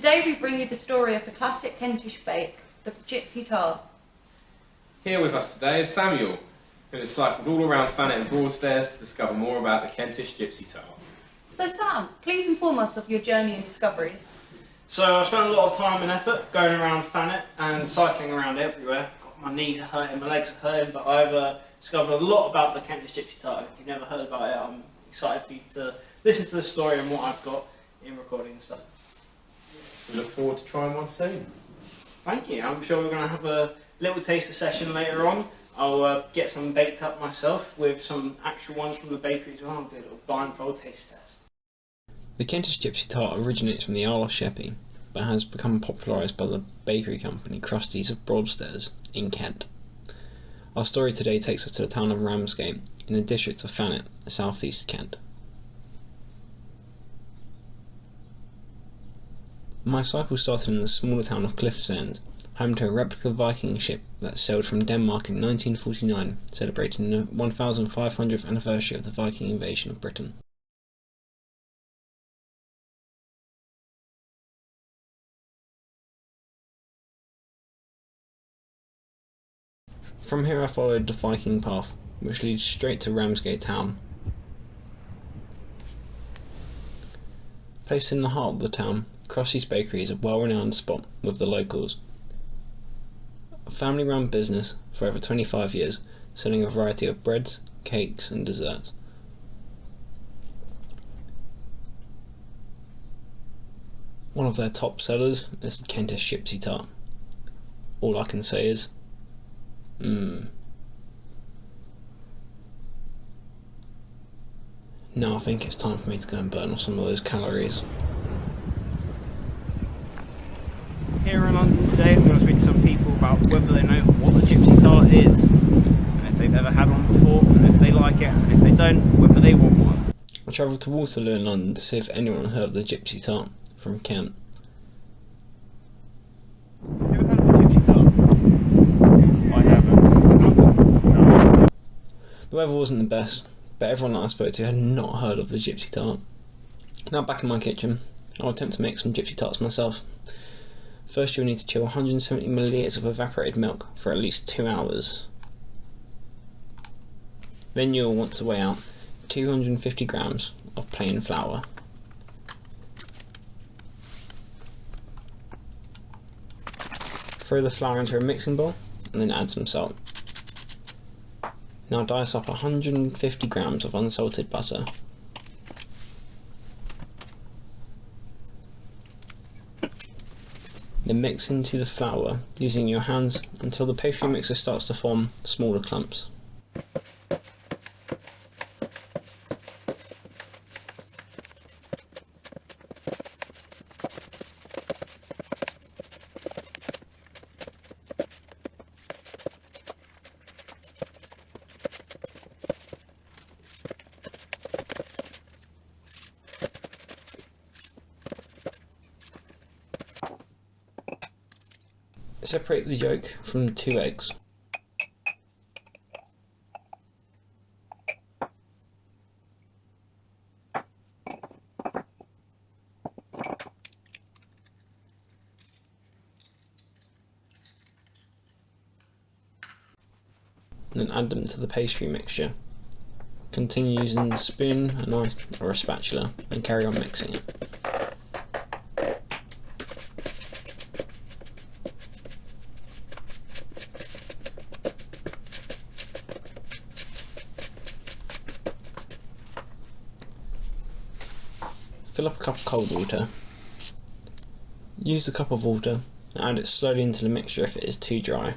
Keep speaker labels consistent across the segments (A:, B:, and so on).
A: Today we bring you the story of the classic Kentish bake, the Gypsy Tart.
B: Here with us today is Samuel, who has cycled all around Thanet and Broadstairs to discover more about the Kentish Gypsy Tart.
A: So Sam, please inform us of your journey and discoveries.
C: So I spent a lot of time and effort going around Thanet and cycling around everywhere. My knees are hurting, my legs are hurting, but I've discovered a lot about the Kentish Gypsy Tart. If you've never heard about it, I'm excited for you to listen to the story and what I've got in recording and stuff.
B: We look forward to trying one soon.
C: Thank you. I'm sure we're going to have a little taster session later on. I'll get some baked up myself with some actual ones from the bakery as well. I'll do a little blindfold taste test.
D: The Kentish Gypsy Tart originates from the Isle of Sheppey, but has become popularised by the bakery company Krusty's of Broadstairs in Kent. Our story today takes us to the town of Ramsgate, in the district of Thanet, south east Kent. My cycle started in the smaller town of Cliffsend, home to a replica Viking ship that sailed from Denmark in 1949, celebrating the 1500th anniversary of the Viking invasion of Britain. From here I followed the Viking path, which leads straight to Ramsgate town. Placed in the heart of the town, Krusty's Bakery is a well-renowned spot with the locals. A family-run business for over 25 years, selling a variety of breads, cakes and desserts. One of their top sellers is the Kentish Gypsy Tart. All I can say is, Now I think it's time for me to go and burn off some of those calories.
C: Here in London today, I'm going to speak to some people about whether they know what the Gypsy Tart is, and if they've ever had one before, and if they like it, and if they don't, whether they want one.
D: I travelled to Waterloo in London to see if anyone heard of the Gypsy Tart from Kent.
C: Have you ever heard of the Gypsy Tart? I haven't. No.
D: The weather wasn't the best, but everyone that I spoke to had not heard of the Gypsy Tart. Now back in my kitchen, I'll attempt to make some Gypsy Tarts myself. First you'll need to chill 170 millilitres of evaporated milk for at least 2 hours. Then you'll want to weigh out 250 grams of plain flour. Throw the flour into a mixing bowl and then add some salt. Now dice up 150 grams of unsalted butter. Then mix into the flour using your hands until the pastry mixer starts to form smaller clumps. Separate the yolk from the 2 eggs. Then add them to the pastry mixture. Continue using a spoon, a knife or a spatula and carry on mixing it. Fill up a cup of cold water. Use the cup of water and add it slowly into the mixture if it is too dry.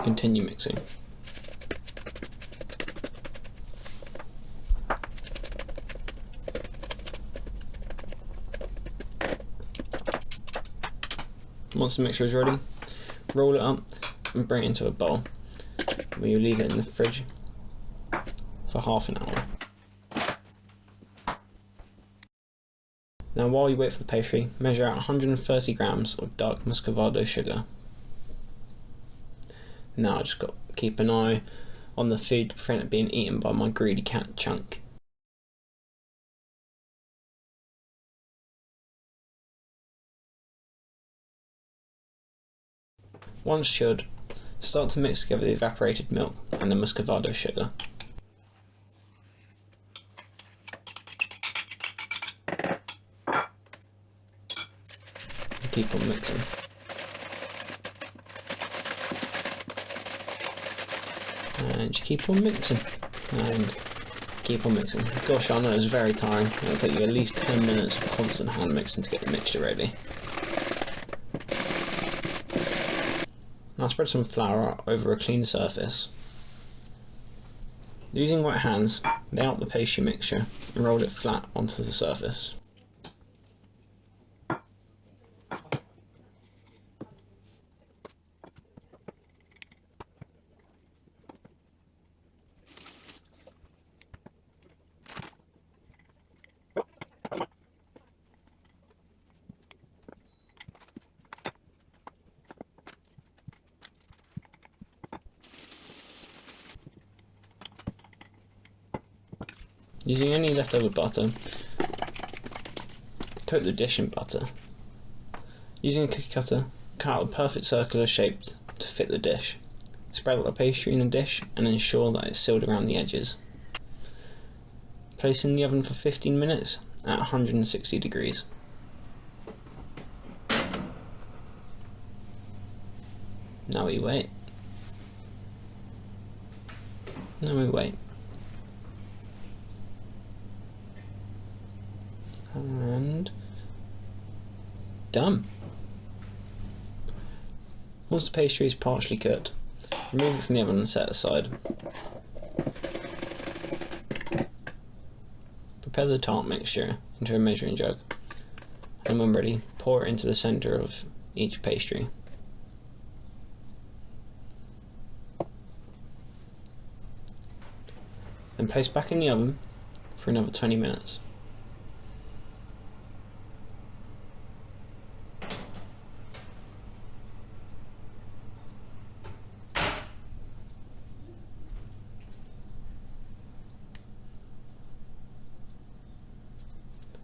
D: Continue mixing. Once the mixture is ready, roll it up and bring it into a bowl, where you leave it in the fridge for half an hour. Now while you wait for the pastry, measure out 130 grams of dark muscovado sugar. Now I just got to keep an eye on the food to prevent it being eaten by my greedy cat Chunk. Once chilled, start to mix together the evaporated milk and the muscovado sugar. Keep on mixing. And you keep on mixing. And keep on mixing. Gosh, I know it's very tiring. It'll take you at least 10 minutes of constant hand mixing to get the mixture ready. Now spread some flour over a clean surface. Using wet hands, lay out the pastry mixture and roll it flat onto the surface. Using any leftover butter, coat the dish in butter. Using a cookie cutter, cut out a perfect circular shape to fit the dish. Spread out the pastry in the dish and ensure that it's sealed around the edges. Place in the oven for 15 minutes at 160 degrees. Now we wait. And done. Once the pastry is partially cooked, remove it from the oven and set aside. Prepare the tart mixture into a measuring jug, and when ready, pour it into the centre of each pastry. Then place back in the oven for another 20 minutes.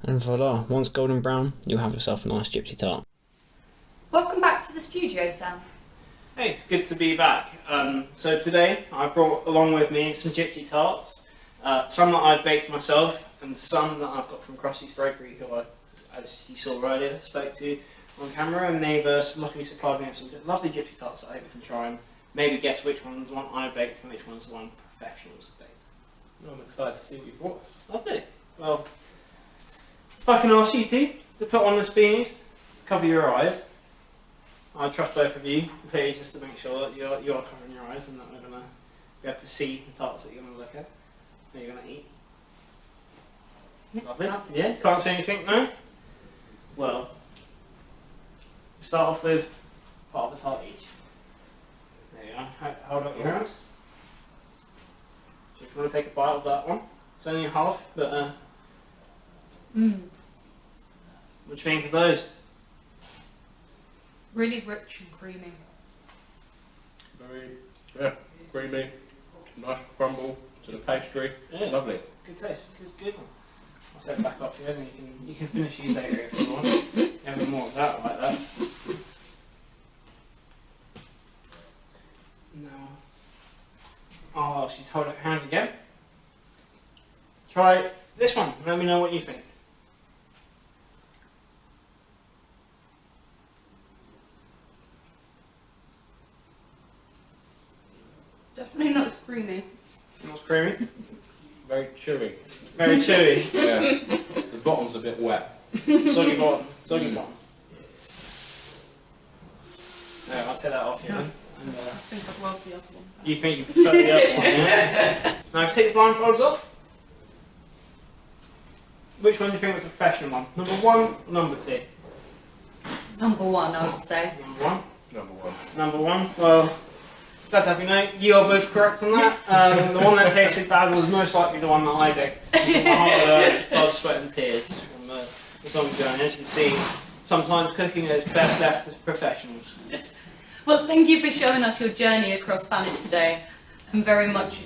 D: And voila, once golden brown, you'll have yourself a nice gypsy tart.
A: Welcome back to the studio, Sam.
C: Hey, it's good to be back. So today I brought along with me some gypsy tarts, some that I've baked myself and some that I've got from Krusty's Bakery, who I, as you saw earlier, spoke to on camera, and they've luckily supplied me with some lovely gypsy tarts that I hope you can try and maybe guess which one's the one I baked and which one's the one professionals have baked.
B: I'm excited to see what you brought us.
C: Lovely. Well, if I can ask you to put on the beanies to cover your eyes, I trust both of you, please, just to make sure that you are covering your eyes and that we're going to be able to see the tarts that you're going to look at, that you're going to eat. Lovely. Yeah, can't see anything, no? Well, we'll start off with part of the tart each. There you are. Hold up your hands. So if you want to take a bite of that one, it's only a half, but what do you think of those?
A: Really rich and creamy.
B: Very, creamy, nice crumble to the pastry.
C: Yeah.
B: Lovely.
C: Good taste. Good one. I'll set it back up for you, and you can finish these later if you want. Have more of that like that. Now, I'll ask you to hold up your hands again. Try this one. Let me know what you think.
A: Definitely not as creamy.
C: Not creamy.
B: Very chewy.
C: Very chewy.
B: Yeah. The bottom's a bit wet.
C: Soggy bottom. Soggy bottom. No, I'll take that off you then. And,
A: I think I'd love the other one.
C: you think you prefer the other one, yeah? Now take the blindfolds off. Which one do you think was the professional one? Number one or number two?
A: Number one, I would say.
C: Number one.
B: Number one.
C: Number one. Well, glad to have you know. You are both correct on that. The one that tasted bad was most likely the one that I baked. Blood, sweat and tears from the long journey. As you can see, sometimes cooking is best left to professionals.
A: Well, thank you for showing us your journey across Thanet today. I'm very much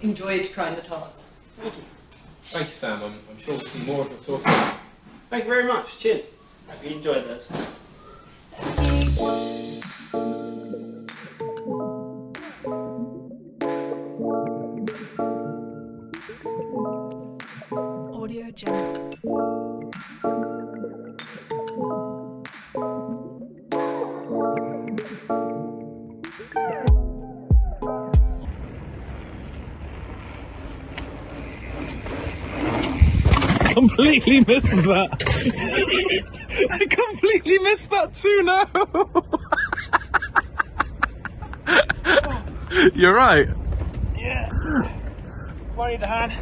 A: enjoyed trying the tarts.
C: Thank you.
B: Thank you, Sam. I'm sure we'll see more of your sauce.
C: Thank you very much. Cheers. Hope you enjoyed those.
A: Thank you.
E: completely missed that. I completely missed that too now. You're right.
C: Yeah. I need a hand.